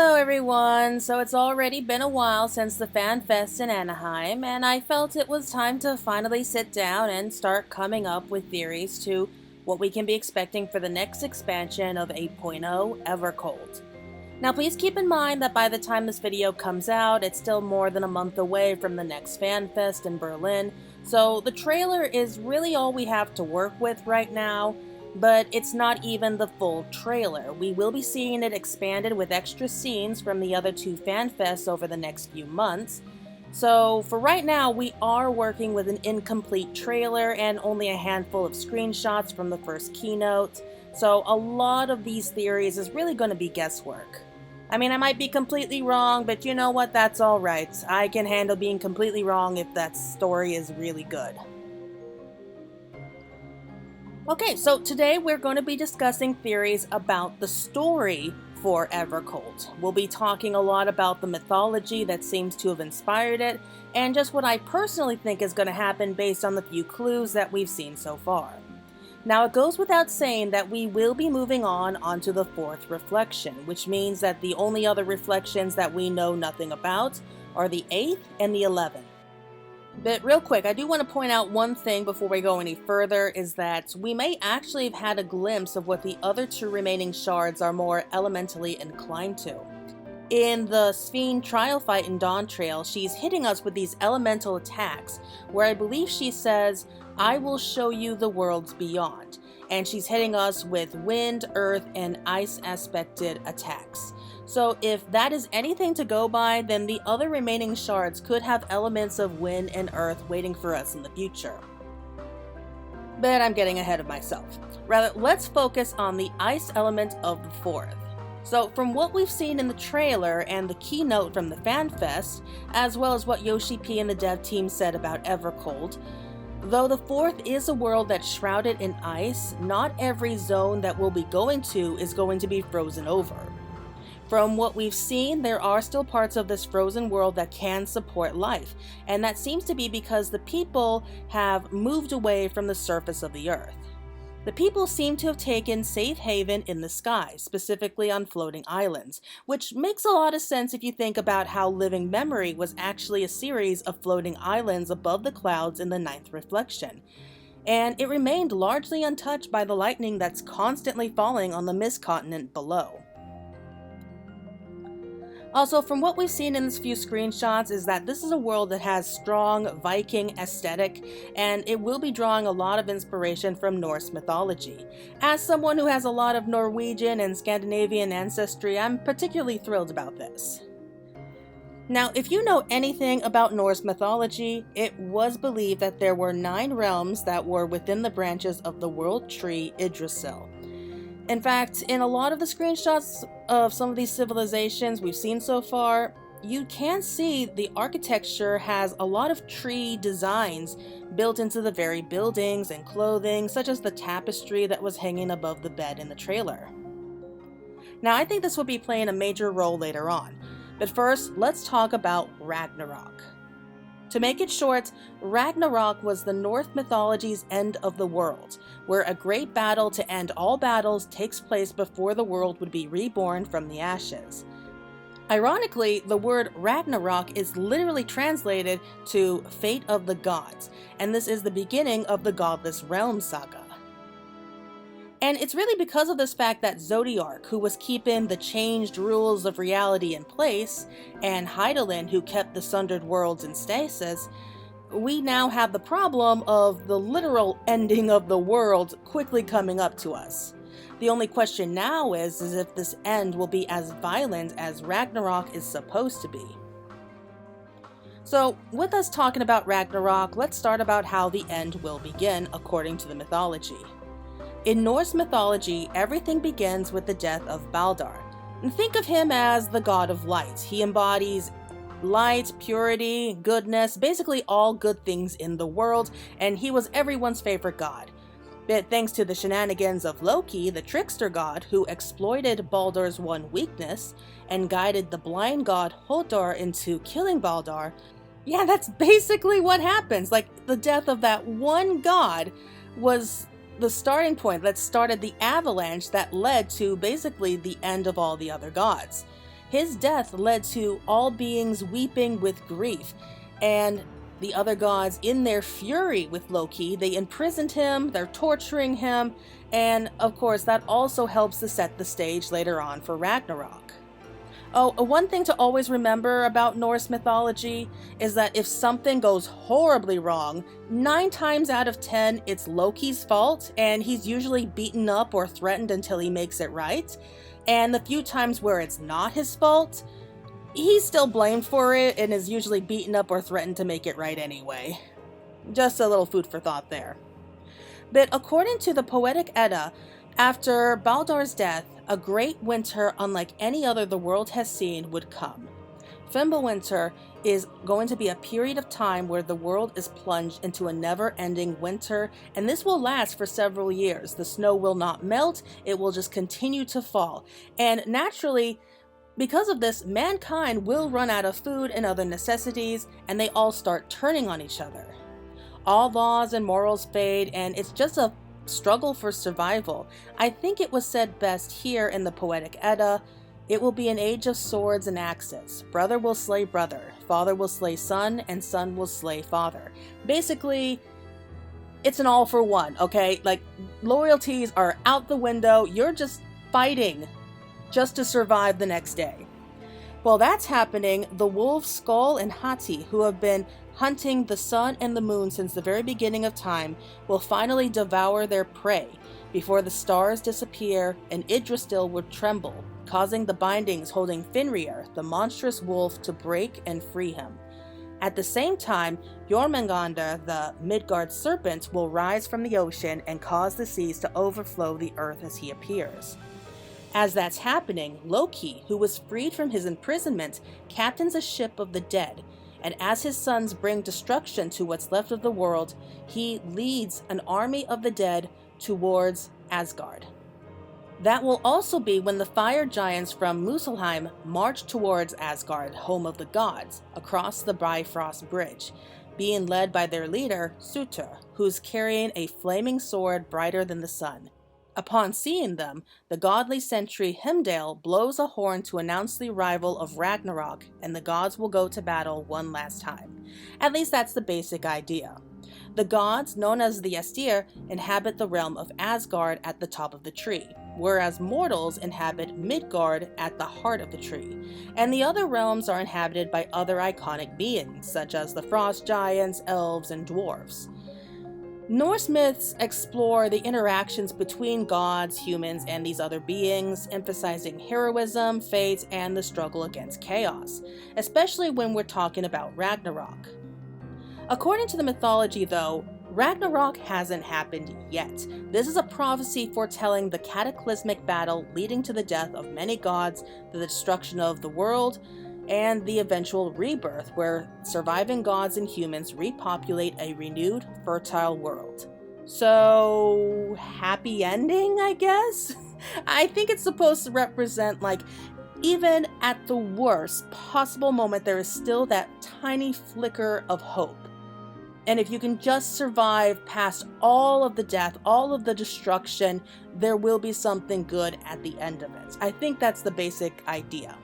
Hello everyone! So it's already been a while since the Fan Fest in Anaheim, and I felt it was time to finally sit down and start coming up with theories to what we can be expecting for the next expansion of 8.0 Evercold. Now please keep in mind that by the time this video comes out, it's still more than a month away from the next Fan Fest in Berlin, so the trailer is really all we have to work with right now. But it's not even the full trailer. We will be seeing it expanded with extra scenes from the other two FanFests over the next few months. So for right now, we are working with an incomplete trailer and only a handful of screenshots from the first keynote. So a lot of these theories is really going to be guesswork. I mean, I might be completely wrong, but you know what? That's alright. I can handle being completely wrong if that story is really good. Okay, so today we're going to be discussing theories about the story for Evercold. We'll be talking a lot about the mythology that seems to have inspired it, and just what I personally think is going to happen based on the few clues that we've seen so far. Now, it goes without saying that we will be moving on onto the fourth reflection, which means that the only other reflections that we know nothing about are the 8th and the 11th. But real quick, I do want to point out one thing before we go any further, is that we may actually have had a glimpse of what the other two remaining shards are more elementally inclined to. In the Sphene trial fight in Dawntrail, she's hitting us with these elemental attacks, where I believe she says, "I will show you the worlds beyond," and she's hitting us with wind, earth, and ice aspected attacks. So if that is anything to go by, then the other remaining shards could have elements of wind and earth waiting for us in the future. But I'm getting ahead of myself. Rather, let's focus on the ice element of the fourth. So from what we've seen in the trailer and the keynote from the FanFest, as well as what Yoshi P and the dev team said about Evercold, though the fourth is a world that's shrouded in ice, not every zone that we'll be going to is going to be frozen over. From what we've seen, there are still parts of this frozen world that can support life, and that seems to be because the people have moved away from the surface of the earth. The people seem to have taken safe haven in the sky, specifically on floating islands, which makes a lot of sense if you think about how Living Memory was actually a series of floating islands above the clouds in the 9th reflection. And it remained largely untouched by the lightning that's constantly falling on the mist continent below. Also, from what we've seen in these few screenshots is that this is a world that has strong Viking aesthetic, and it will be drawing a lot of inspiration from Norse mythology. As someone who has a lot of Norwegian and Scandinavian ancestry, I'm particularly thrilled about this. Now, if you know anything about Norse mythology, it was believed that there were 9 realms that were within the branches of the world tree Yggdrasil. In fact, in a lot of the screenshots of some of these civilizations we've seen so far, you can see the architecture has a lot of tree designs built into the very buildings and clothing, such as the tapestry that was hanging above the bed in the trailer. Now, I think this will be playing a major role later on, but first, let's talk about Ragnarok. To make it short, Ragnarok was the Norse mythology's end of the world, where a great battle to end all battles takes place before the world would be reborn from the ashes. Ironically, the word Ragnarok is literally translated to Fate of the Gods, and this is the beginning of the Godless Realm saga. And it's really because of this fact that Zodiark, who was keeping the changed rules of reality in place, and Hydaelyn, who kept the sundered worlds in stasis, we now have the problem of the literal ending of the world quickly coming up to us. The only question now is if this end will be as violent as Ragnarok is supposed to be. So, with us talking about Ragnarok, let's start about how the end will begin according to the mythology. In Norse mythology, everything begins with the death of Baldr. And think of him as the god of light. He embodies light, purity, goodness, basically all good things in the world, and he was everyone's favorite god. But thanks to the shenanigans of Loki, the trickster god, who exploited Baldr's one weakness and guided the blind god Hodor into killing Baldr, yeah, that's basically what happens. Like, the death of that one god was the starting point that started the avalanche that led to basically the end of all the other gods. His death led to all beings weeping with grief, and the other gods, in their fury with Loki, they imprisoned him, they're torturing him, and of course that also helps to set the stage later on for Ragnarok. Oh, one thing to always remember about Norse mythology is that if something goes horribly wrong, 9 times out of 10 it's Loki's fault, and he's usually beaten up or threatened until he makes it right. And the few times where it's not his fault, he's still blamed for it and is usually beaten up or threatened to make it right anyway. Just a little food for thought there. But according to the Poetic Edda, after Baldur's death, a great winter unlike any other the world has seen would come. Fimbulwinter is going to be a period of time where the world is plunged into a never-ending winter, and this will last for several years. The snow will not melt, it will just continue to fall. And naturally, because of this, mankind will run out of food and other necessities, and they all start turning on each other. All laws and morals fade, and it's just a struggle for survival. I think it was said best here in the Poetic Edda, "It will be an age of swords and axes. Brother will slay brother, father will slay son, and son will slay father." Basically, it's an all for one, okay? Like, loyalties are out the window, you're just fighting just to survive the next day. While that's happening, the wolves Skull and Hati, who have been hunting the sun and the moon since the very beginning of time, will finally devour their prey before the stars disappear and Yggdrasil would tremble, causing the bindings holding Fenrir, the monstrous wolf, to break and free him. At the same time, Jormungandr, the Midgard serpent, will rise from the ocean and cause the seas to overflow the earth as he appears. As that's happening, Loki, who was freed from his imprisonment, captains a ship of the dead, and as his sons bring destruction to what's left of the world, he leads an army of the dead towards Asgard. That will also be when the fire giants from Muspelheim march towards Asgard, home of the gods, across the Bifrost Bridge, being led by their leader, Surtur, who's carrying a flaming sword brighter than the sun. Upon seeing them, the godly sentry Heimdall blows a horn to announce the arrival of Ragnarok, and the gods will go to battle one last time. At least that's the basic idea. The gods, known as the Aesir, inhabit the realm of Asgard at the top of the tree, whereas mortals inhabit Midgard at the heart of the tree, and the other realms are inhabited by other iconic beings, such as the frost giants, elves, and dwarves. Norse myths explore the interactions between gods, humans, and these other beings, emphasizing heroism, fate, and the struggle against chaos, especially when we're talking about Ragnarok. According to the mythology, though, Ragnarok hasn't happened yet. This is a prophecy foretelling the cataclysmic battle leading to the death of many gods, the destruction of the world, and the eventual rebirth, where surviving gods and humans repopulate a renewed, fertile world. So, happy ending, I guess? I think it's supposed to represent, like, even at the worst possible moment, there is still that tiny flicker of hope. And if you can just survive past all of the death, all of the destruction, there will be something good at the end of it. I think that's the basic idea.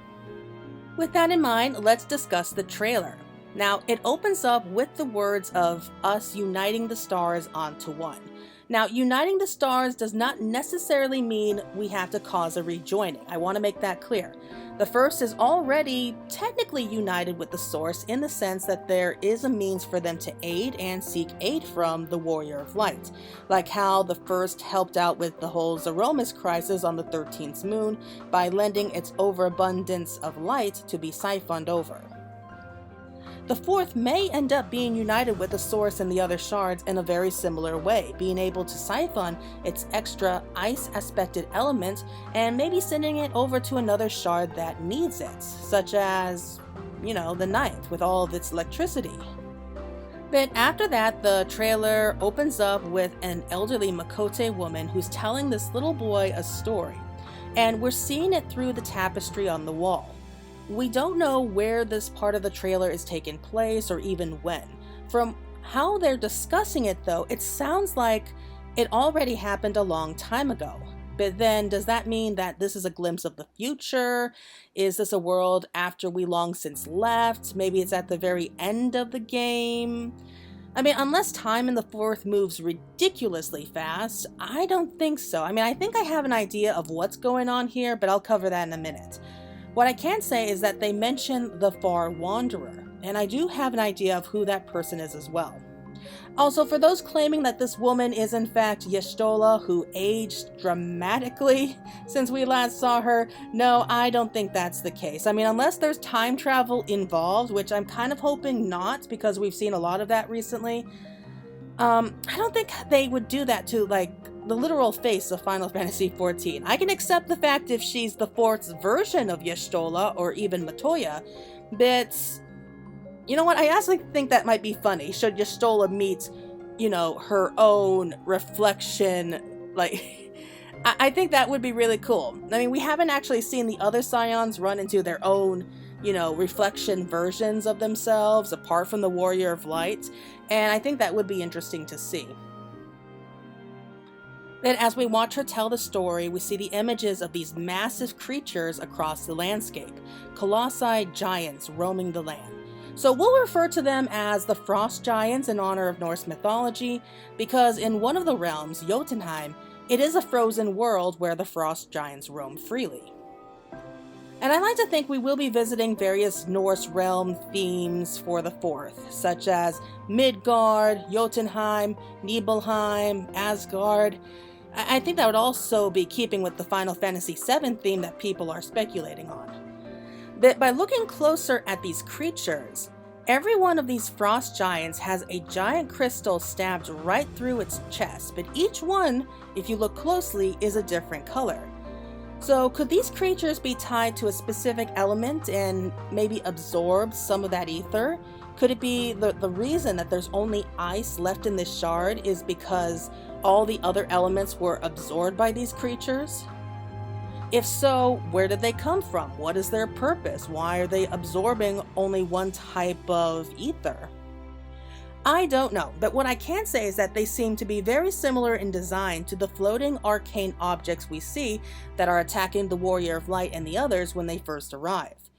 With that in mind, let's discuss the trailer. Now, it opens up with the words of us uniting the stars onto one. Now, uniting the stars does not necessarily mean we have to cause a rejoining. I want to make that clear. The first is already technically united with the source in the sense that there is a means for them to aid and seek aid from the Warrior of Light, like how the first helped out with the whole Zeromus crisis on the 13th moon by lending its overabundance of light to be siphoned over. The fourth may end up being united with the source and the other shards in a very similar way, being able to siphon its extra ice-aspected element and maybe sending it over to another shard that needs it, such as, the ninth with all of its electricity. But after that, the trailer opens up with an elderly Makote woman who's telling this little boy a story, and we're seeing it through the tapestry on the wall. We don't know where this part of the trailer is taking place or even when. From how they're discussing it though, it sounds like it already happened a long time ago. But then, does that mean that this is a glimpse of the future? Is this a world after we long since left? Maybe it's at the very end of the game? I mean, unless time in the fourth moves ridiculously fast, I don't think so. I mean, I think I have an idea of what's going on here, but I'll cover that in a minute. What I can say is that they mention the Far Wanderer, and I do have an idea of who that person is as well. Also, for those claiming that this woman is in fact Y'shtola, who aged dramatically since we last saw her, no, I don't think that's the case. I mean, unless there's time travel involved, which I'm kind of hoping not, because we've seen a lot of that recently. I don't think they would do that to, like, the literal face of Final Fantasy XIV. I can accept the fact if she's the fourth version of Y'shtola, or even Matoya, but you know what? I actually think that might be funny. Should Y'shtola meet, you know, her own reflection? Like, I think that would be really cool. I mean, we haven't actually seen the other Scions run into their own, you know, reflection versions of themselves, apart from the Warrior of Light. And I think that would be interesting to see. Then as we watch her tell the story, we see the images of these massive creatures across the landscape. Colossi giants roaming the land. So we'll refer to them as the Frost Giants in honor of Norse mythology, because in one of the realms, Jotunheim, it is a frozen world where the Frost Giants roam freely. And I like to think we will be visiting various Norse realm themes for the fourth, such as Midgard, Jotunheim, Nibelheim, Asgard. I think that would also be keeping with the Final Fantasy VII theme that people are speculating on. That by looking closer at these creatures, every one of these frost giants has a giant crystal stabbed right through its chest, but each one, if you look closely, is a different color. So could these creatures be tied to a specific element and maybe absorb some of that ether? Could it be the reason that there's only ice left in this shard is because all the other elements were absorbed by these creatures? If so, where did they come from? What is their purpose? Why are they absorbing only one type of ether? I don't know, but what I can say is that they seem to be very similar in design to the floating arcane objects we see that are attacking the Warrior of Light and the others when they first arrive.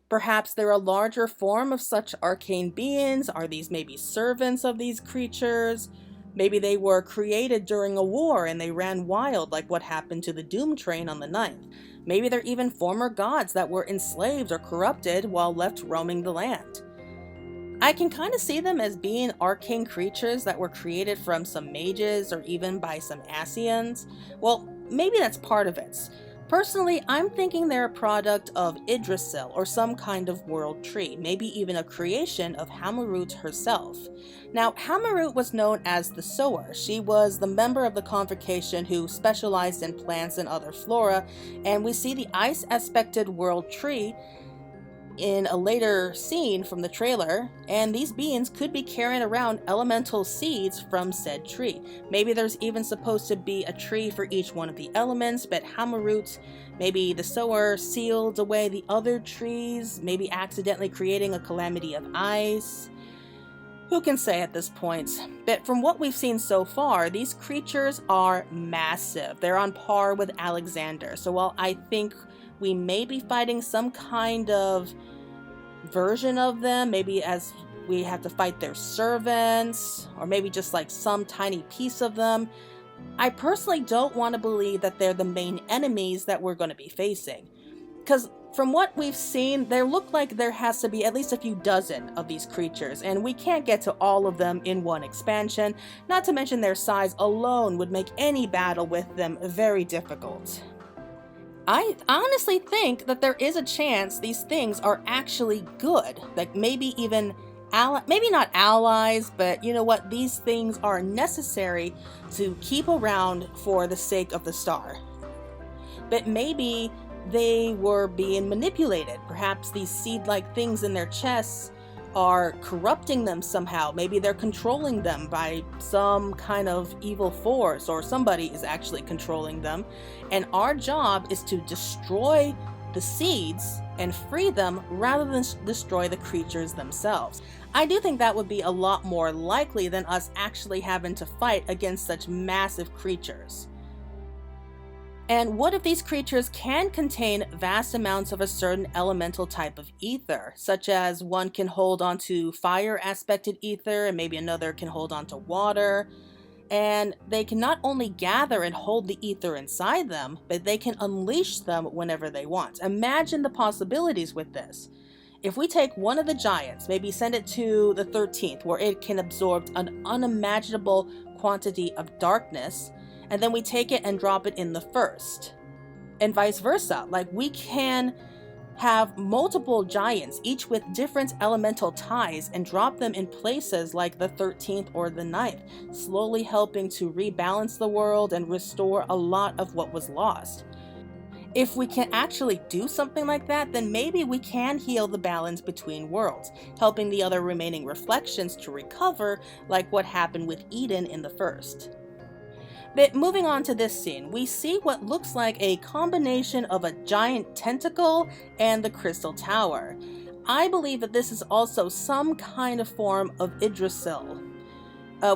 Perhaps they're a larger form of such arcane beings. Are these maybe servants of these creatures? Maybe they were created during a war and they ran wild, like what happened to the Doom Train on the 9th. Maybe they're even former gods that were enslaved or corrupted while left roaming the land. I can kind of see them as being arcane creatures that were created from some mages or even by some Ascians. Well, maybe that's part of it. Personally, I'm thinking they're a product of Yggdrasil or some kind of world tree, maybe even a creation of Hamarut herself. Now, Hamarut was known as the Sower. She was the member of the Convocation who specialized in plants and other flora, and we see the ice-aspected world tree in a later scene from the trailer, and these beings could be carrying around elemental seeds from said tree. Maybe there's even supposed to be a tree for each one of the elements, but Hamarut, maybe the Sower, sealed away the other trees, maybe accidentally creating a calamity of ice. Who can say at this point? But from what we've seen so far, these creatures are massive. They're on par with Alexander. So while I think we may be fighting some kind of version of them, maybe as we have to fight their servants, or maybe just like some tiny piece of them, I personally don't want to believe that they're the main enemies that we're going to be facing. Because from what we've seen, there look like there has to be at least a few dozen of these creatures, and we can't get to all of them in one expansion, not to mention their size alone would make any battle with them very difficult. I honestly think that there is a chance these things are actually good, like maybe even maybe not allies, but you know what, these things are necessary to keep around for the sake of the star. But maybe they were being manipulated. Perhaps these seed-like things in their chests are corrupting them somehow. Maybe they're controlling them by some kind of evil force, or somebody is actually controlling them. And our job is to destroy the seeds and free them rather than destroy the creatures themselves. I do think that would be a lot more likely than us actually having to fight against such massive creatures. And what if these creatures can contain vast amounts of a certain elemental type of ether, such as one can hold onto fire aspected ether and maybe another can hold onto water, and they can not only gather and hold the ether inside them, but they can unleash them whenever they want. Imagine the possibilities with this. If we take one of the giants, maybe send it to the 13th, where it can absorb an unimaginable quantity of darkness, and then we take it and drop it in the first, and vice versa. Like, we can have multiple giants, each with different elemental ties, and drop them in places like the 13th or the 9th, slowly helping to rebalance the world and restore a lot of what was lost. If we can actually do something like that, then maybe we can heal the balance between worlds, helping the other remaining reflections to recover, like what happened with Eden in the first. But moving on to this scene, we see what looks like a combination of a giant tentacle and the crystal tower. I believe that this is also some kind of form of Yggdrasil.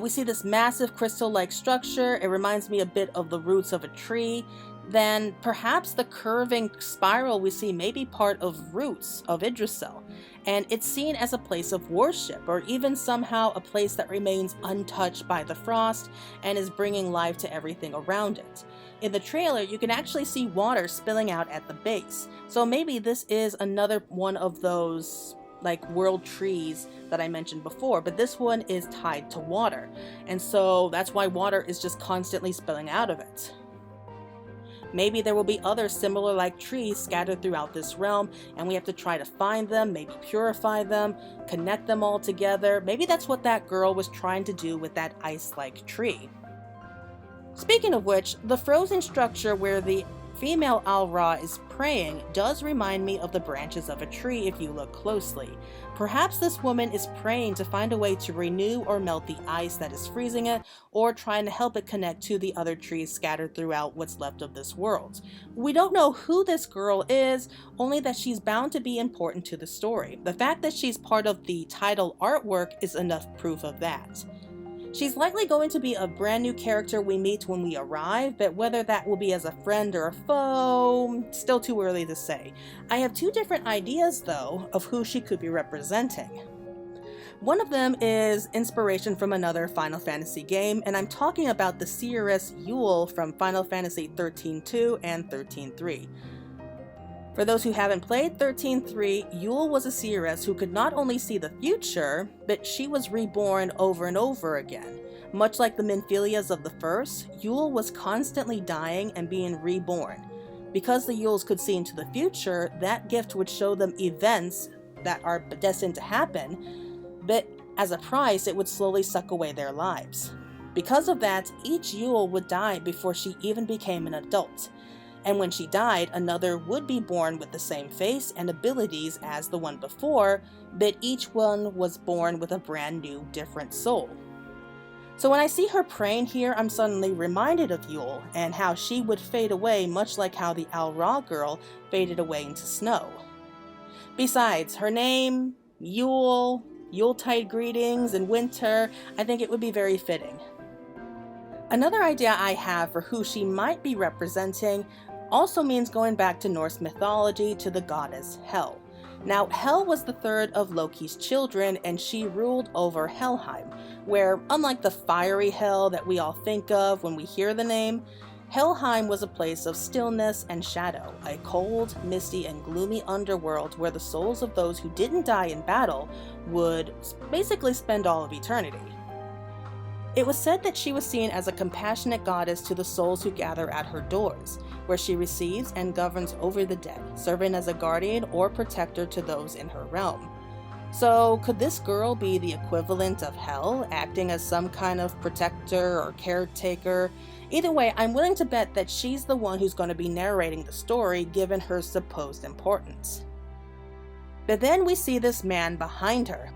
We see this massive crystal-like structure. It reminds me a bit of the roots of a tree. Then perhaps the curving spiral we see may be part of roots of Yggdrasil, and it's seen as a place of worship, or even somehow a place that remains untouched by the frost and is bringing life to everything around it. In the trailer, you can actually see water spilling out at the base, so maybe this is another one of those like world trees that I mentioned before, but this one is tied to water, and so that's why water is just constantly spilling out of it. Maybe there will be other similar like trees scattered throughout this realm, and we have to try to find them, maybe purify them, connect them all together. Maybe that's what that girl was trying to do with that ice-like tree. Speaking of which, the frozen structure where the female Al-Ra is praying does remind me of the branches of a tree if you look closely. Perhaps this woman is praying to find a way to renew or melt the ice that is freezing it, or trying to help it connect to the other trees scattered throughout what's left of this world. We don't know who this girl is, only that she's bound to be important to the story. The fact that she's part of the title artwork is enough proof of that. She's likely going to be a brand new character we meet when we arrive, but whether that will be as a friend or a foe, still too early to say. I have two different ideas, though, of who she could be representing. One of them is inspiration from another Final Fantasy game, and I'm talking about the seeress Yule from Final Fantasy 13-2 and 13-3. For those who haven't played 13-3, Yule was a seeress who could not only see the future, but she was reborn over and over again. Much like the Minfilias of the first, Yule was constantly dying and being reborn. Because the Yules could see into the future, that gift would show them events that are destined to happen, but as a price, it would slowly suck away their lives. Because of that, each Yule would die before she even became an adult. And when she died, another would be born with the same face and abilities as the one before, but each one was born with a brand new, different soul. So when I see her praying here, I'm suddenly reminded of Yule, and how she would fade away much like how the Al-Ra girl faded away into snow. Besides, her name, Yule, Yuletide greetings, and winter, I think it would be very fitting. Another idea I have for who she might be representing also means going back to Norse mythology to the goddess Hel. Now, Hel was the third of Loki's children, and she ruled over Helheim, where, unlike the fiery hell that we all think of when we hear the name, Helheim was a place of stillness and shadow, a cold, misty, and gloomy underworld where the souls of those who didn't die in battle would basically spend all of eternity. It was said that she was seen as a compassionate goddess to the souls who gather at her doors, where she receives and governs over the dead, serving as a guardian or protector to those in her realm. So could this girl be the equivalent of Hel, acting as some kind of protector or caretaker? Either way, I'm willing to bet that she's the one who's going to be narrating the story, given her supposed importance. But then we see this man behind her.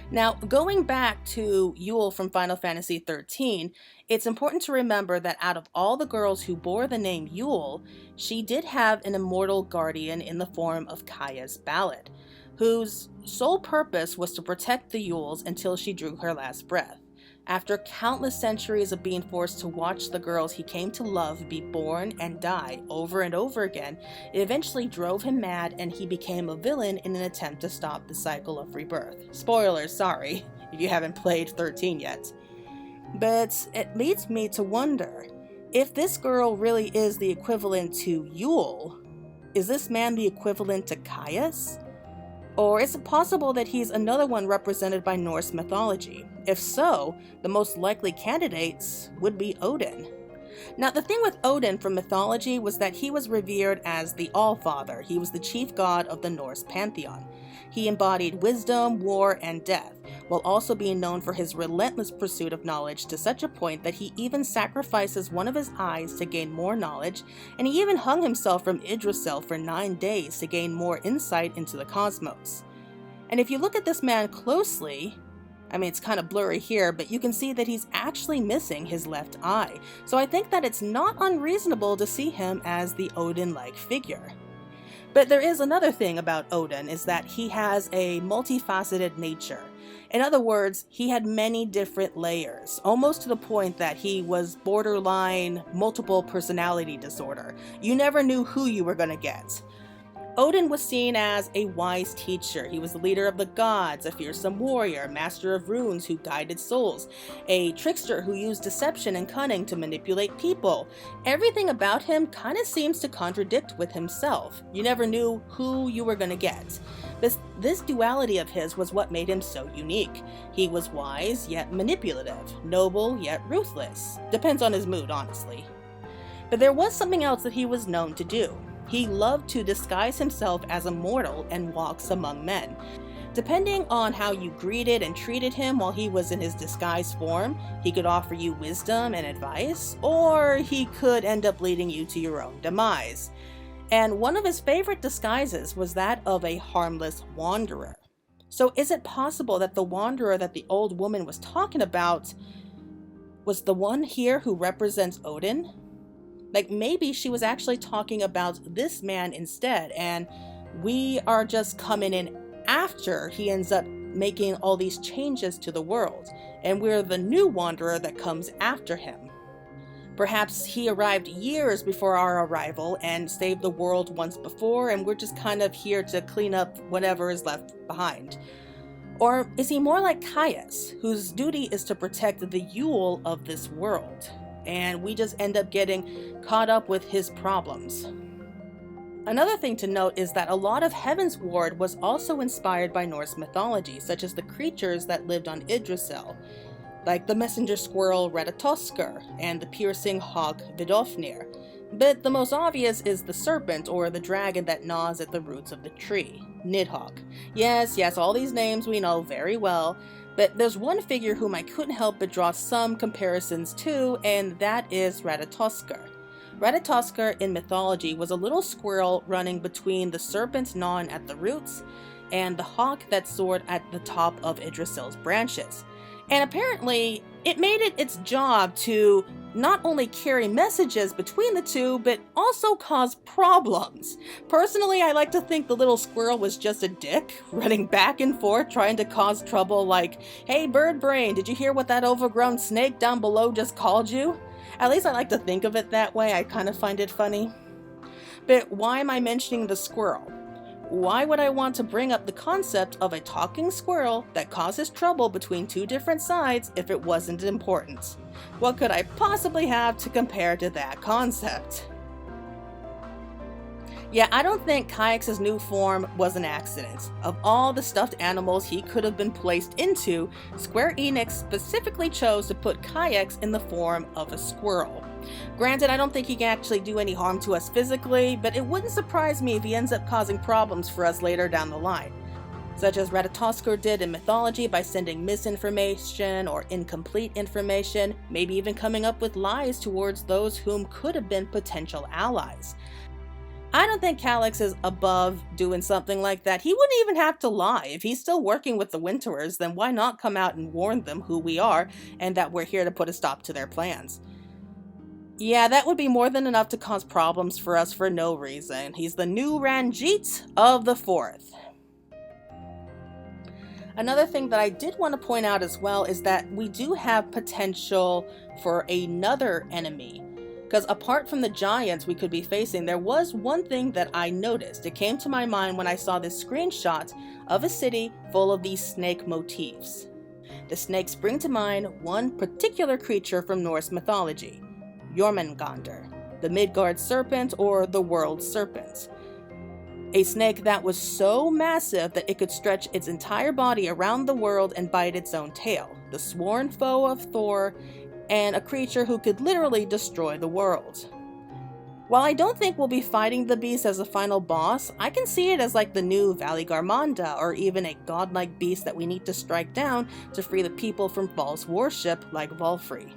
Now, going back to Yule from Final Fantasy XIII, it's important to remember that out of all the girls who bore the name Yule, she did have an immortal guardian in the form of Kaya's Ballad, whose sole purpose was to protect the Yules until she drew her last breath. After countless centuries of being forced to watch the girls he came to love be born and die over and over again, it eventually drove him mad and he became a villain in an attempt to stop the cycle of rebirth. Spoilers, sorry, if you haven't played 13 yet. But it leads me to wonder, if this girl really is the equivalent to Yule, is this man the equivalent to Caius? Or is it possible that he's another one represented by Norse mythology? If so, the most likely candidates would be Odin. Now, the thing with Odin from mythology was that he was revered as the All-Father. He was the chief god of the Norse pantheon. He embodied wisdom, war, and death, while also being known for his relentless pursuit of knowledge to such a point that he even sacrifices one of his eyes to gain more knowledge, and he even hung himself from Yggdrasil for 9 days to gain more insight into the cosmos. And if you look at this man closely, I mean, it's kind of blurry here, but you can see that he's actually missing his left eye. So I think that it's not unreasonable to see him as the Odin-like figure. But there is another thing about Odin, is that he has a multifaceted nature. In other words, he had many different layers, almost to the point that he was borderline multiple personality disorder. You never knew who you were going to get. Odin was seen as a wise teacher. He was the leader of the gods, a fearsome warrior, master of runes who guided souls, a trickster who used deception and cunning to manipulate people. Everything about him kind of seems to contradict with himself. You never knew who you were going to get. This duality of his was what made him so unique. He was wise yet manipulative, noble yet ruthless. Depends on his mood, honestly. But there was something else that he was known to do. He loved to disguise himself as a mortal and walks among men. Depending on how you greeted and treated him while he was in his disguised form, he could offer you wisdom and advice, or he could end up leading you to your own demise. And one of his favorite disguises was that of a harmless wanderer. So is it possible that the wanderer that the old woman was talking about was the one here who represents Odin? Like, maybe she was actually talking about this man instead, and we are just coming in after he ends up making all these changes to the world, and we're the new wanderer that comes after him. Perhaps he arrived years before our arrival and saved the world once before, and we're just kind of here to clean up whatever is left behind. Or is he more like Caius, whose duty is to protect the Yule of this world, and we just end up getting caught up with his problems? Another thing to note is that a lot of Heaven's Ward was also inspired by Norse mythology, such as the creatures that lived on Yggdrasil, like the messenger squirrel Ratatoskr and the piercing hawk Vidofnir. But the most obvious is the serpent, or the dragon that gnaws at the roots of the tree, Nidhogg. Yes, all these names we know very well, but there's one figure whom I couldn't help but draw some comparisons to, and that is Ratatoskr. Ratatoskr in mythology was a little squirrel running between the serpent gnawing at the roots and the hawk that soared at the top of Yggdrasil's branches. And apparently, it made it its job to not only carry messages between the two, but also cause problems. Personally, I like to think the little squirrel was just a dick, running back and forth trying to cause trouble like, "Hey, bird brain, did you hear what that overgrown snake down below just called you?" At least I like to think of it that way. I kind of find it funny. But why am I mentioning the squirrel? Why would I want to bring up the concept of a talking squirrel that causes trouble between two different sides if it wasn't important? What could I possibly have to compare to that concept? Yeah, I don't think Caius's new form was an accident. Of all the stuffed animals he could have been placed into, Square Enix specifically chose to put Caius in the form of a squirrel. Granted, I don't think he can actually do any harm to us physically, but it wouldn't surprise me if he ends up causing problems for us later down the line, such as Ratatoskr did in mythology by sending misinformation or incomplete information, maybe even coming up with lies towards those whom could have been potential allies. I don't think Caius is above doing something like that. He wouldn't even have to lie. If he's still working with the Winterers, then why not come out and warn them who we are and that we're here to put a stop to their plans? Yeah, that would be more than enough to cause problems for us for no reason. He's the new Ranjit of the Fourth. Another thing that I did want to point out as well is that we do have potential for another enemy. Because apart from the giants we could be facing, there was one thing that I noticed. It came to my mind when I saw this screenshot of a city full of these snake motifs. The snakes bring to mind one particular creature from Norse mythology, Jormungandr, the Midgard serpent or the world serpent. A snake that was so massive that it could stretch its entire body around the world and bite its own tail, the sworn foe of Thor, and a creature who could literally destroy the world. While I don't think we'll be fighting the beast as a final boss, I can see it as like the new Valigarmanda, or even a godlike beast that we need to strike down to free the people from false worship like Valkyrie.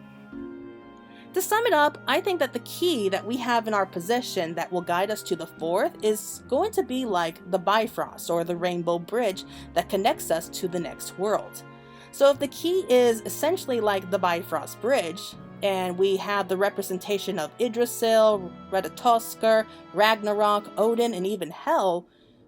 To sum it up, I think that the key that we have in our possession that will guide us to the fourth is going to be like the Bifrost, or the Rainbow Bridge that connects us to the next world. So if the key is essentially like the Bifrost Bridge, and we have the representation of Yggdrasil, Retatoskr, Ragnarok, Odin, and even Hel,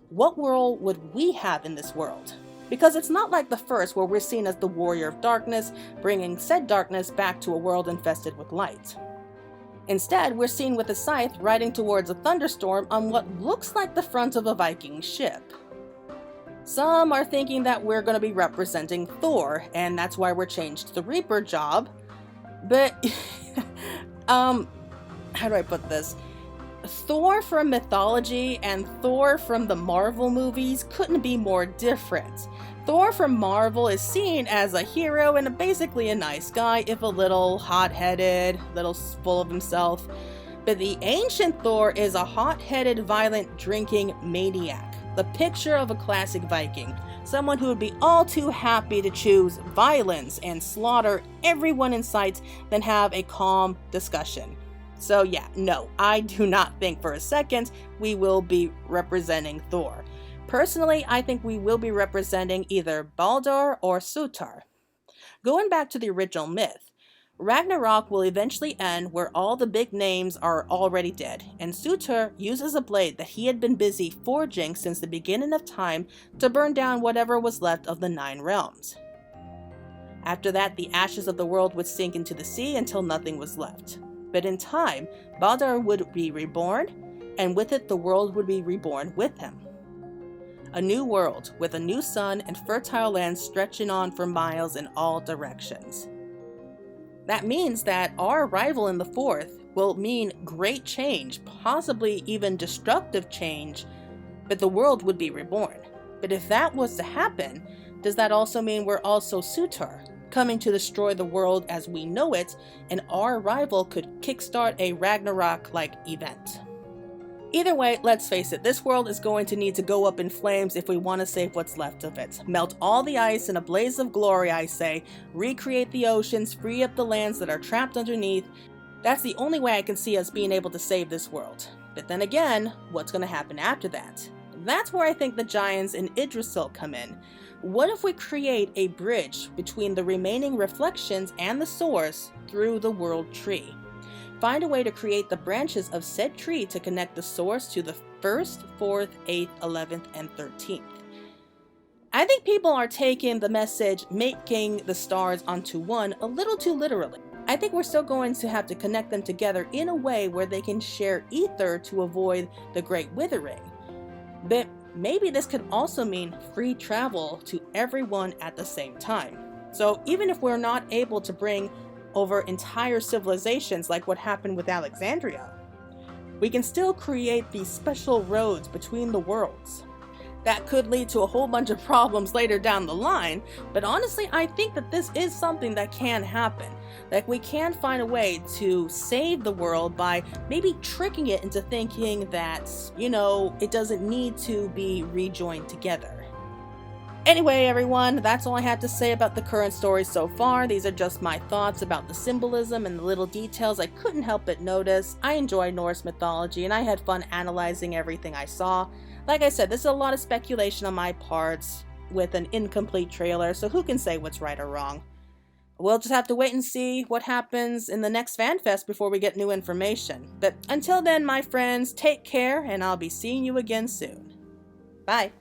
what role would we have in this world? Because it's not like the first, where we're seen as the warrior of darkness, bringing said darkness back to a world infested with light. Instead, we're seen with a scythe riding towards a thunderstorm on what looks like the front of a Viking ship. Some are thinking that we're going to be representing Thor, and that's why we're changed to the Reaper job. But, how do I put this? Thor from mythology and Thor from the Marvel movies couldn't be more different. Thor from Marvel is seen as a hero and basically a nice guy, if a little hot-headed, little full of himself. But the ancient Thor is a hot-headed, violent, drinking maniac. The picture of a classic Viking. Someone who would be all too happy to choose violence and slaughter everyone in sight than have a calm discussion. So yeah, no, I do not think for a second we will be representing Thor. Personally, I think we will be representing either Baldur or Surtur. Going back to the original myth, Ragnarok will eventually end where all the big names are already dead, and Surtur uses a blade that he had been busy forging since the beginning of time to burn down whatever was left of the 9 realms. After that, the ashes of the world would sink into the sea until nothing was left. But in time, Baldur would be reborn, and with it the world would be reborn with him. A new world, with a new sun and fertile land stretching on for miles in all directions. That means that our arrival in the fourth will mean great change, possibly even destructive change, but the world would be reborn. But if that was to happen, does that also mean we're also Surtur, coming to destroy the world as we know it, and our arrival could kickstart a Ragnarok-like event? Either way, let's face it, this world is going to need to go up in flames if we want to save what's left of it. Melt all the ice in a blaze of glory, I say. Recreate the oceans, free up the lands that are trapped underneath. That's the only way I can see us being able to save this world. But then again, what's going to happen after that? That's where I think the giants in Yggdrasil come in. What if we create a bridge between the remaining reflections and the source through the world tree? Find a way to create the branches of said tree to connect the source to the 1st, 4th, 8th, 11th, and 13th. I think people are taking the message making the stars onto one a little too literally. I think we're still going to have to connect them together in a way where they can share ether to avoid the Great Withering. But maybe this could also mean free travel to everyone at the same time. So even if we're not able to bring over entire civilizations like what happened with Alexandria, we can still create these special roads between the worlds. That could lead to a whole bunch of problems later down the line, but honestly, I think that this is something that can happen. Like, we can find a way to save the world by maybe tricking it into thinking that, it doesn't need to be rejoined together. Anyway, everyone, that's all I have to say about the current story so far. These are just my thoughts about the symbolism and the little details I couldn't help but notice. I enjoy Norse mythology, and I had fun analyzing everything I saw. Like I said, this is a lot of speculation on my part with an incomplete trailer, so who can say what's right or wrong? We'll just have to wait and see what happens in the next FanFest before we get new information. But until then, my friends, take care, and I'll be seeing you again soon. Bye!